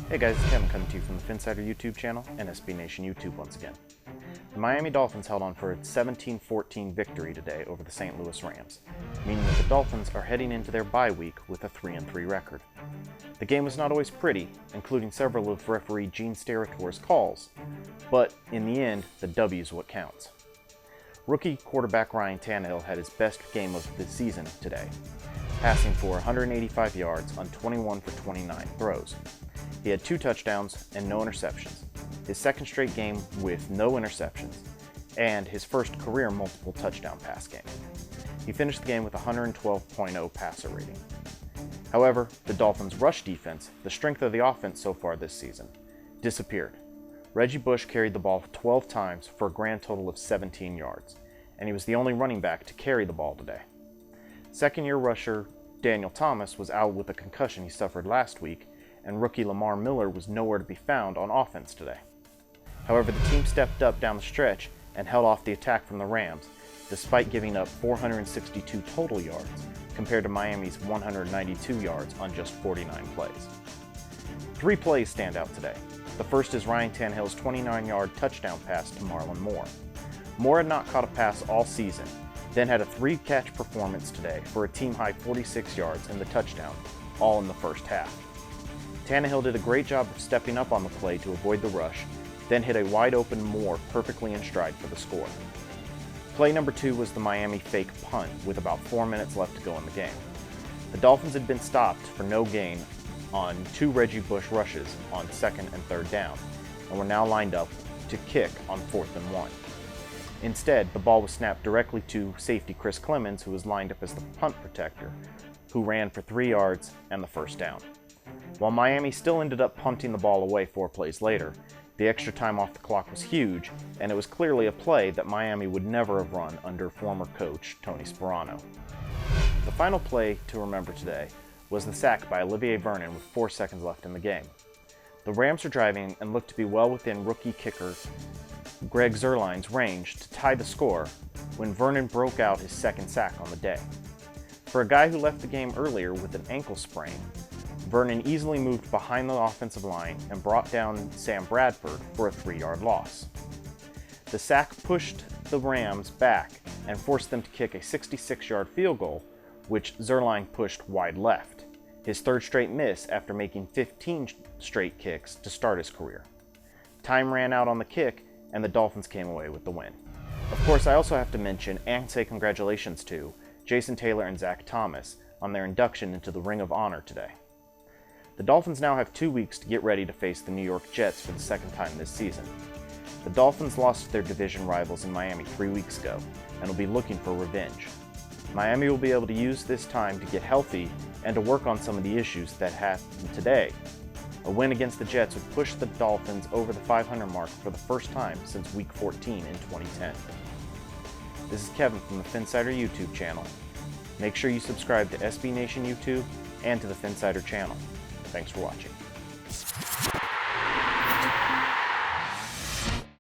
Hey guys, it's Kevin coming to you from the Phinsider YouTube channel and SB Nation YouTube once again. The Miami Dolphins held on for a 17-14 victory today over the St. Louis Rams, meaning that the Dolphins are heading into their bye week with a 3-3 record. The game was not always pretty, including several of referee Gene Sterator's calls, but in the end, the W is what counts. Rookie quarterback Ryan Tannehill had his best game of the season today, passing for 185 yards on 21 for 29 throws. He had 2 touchdowns and no interceptions, his second straight game with no interceptions, and his first career multiple touchdown pass game. He finished the game with a 112.0 passer rating. However, the Dolphins' rush defense, the strength of the offense so far this season, disappeared. Reggie Bush carried the ball 12 times for a grand total of 17 yards, and he was the only running back to carry the ball today. Second-year rusher Daniel Thomas was out with a concussion he suffered last week, and rookie Lamar Miller was nowhere to be found on offense today. However, the team stepped up down the stretch and held off the attack from the Rams, despite giving up 462 total yards, compared to Miami's 192 yards on just 49 plays. 3 plays stand out today. The first is Ryan Tannehill's 29-yard touchdown pass to Marlon Moore. Moore had not caught a pass all season, then had a 3-catch performance today for a team-high 46 yards and the touchdown, all in the first half. Tannehill did a great job of stepping up on the play to avoid the rush, then hit a wide-open Moore perfectly in stride for the score. Play number 2 was the Miami fake punt with about 4 minutes left to go in the game. The Dolphins had been stopped for no gain on 2 Reggie Bush rushes on 2nd and 3rd down, and were now lined up to kick on 4th and 1. Instead, the ball was snapped directly to safety Chris Clemens, who was lined up as the punt protector, who ran for 3 yards and the first down. While Miami still ended up punting the ball away 4 plays later, the extra time off the clock was huge, and it was clearly a play that Miami would never have run under former coach Tony Sparano. The final play to remember today was the sack by Olivier Vernon with 4 seconds left in the game. The Rams were driving and looked to be well within rookie kicker Greg Zuerlein's range to tie the score when Vernon broke out his second sack on the day. For a guy who left the game earlier with an ankle sprain, Vernon easily moved behind the offensive line and brought down Sam Bradford for a 3-yard loss. The sack pushed the Rams back and forced them to kick a 66-yard field goal, which Zuerlein pushed wide left, his 3rd straight miss after making 15 straight kicks to start his career. Time ran out on the kick, and the Dolphins came away with the win. Of course, I also have to mention and say congratulations to Jason Taylor and Zach Thomas on their induction into the Ring of Honor today. The Dolphins now have 2 weeks to get ready to face the New York Jets for the 2nd time this season. The Dolphins lost to their division rivals in Miami 3 weeks ago and will be looking for revenge. Miami will be able to use this time to get healthy and to work on some of the issues that happened today. A win against the Jets would push the Dolphins over the 500 mark for the first time since Week 14 in 2010. This is Kevin from the Phinsider YouTube channel. Make sure you subscribe to SB Nation YouTube and to the Phinsider channel. Thanks for watching.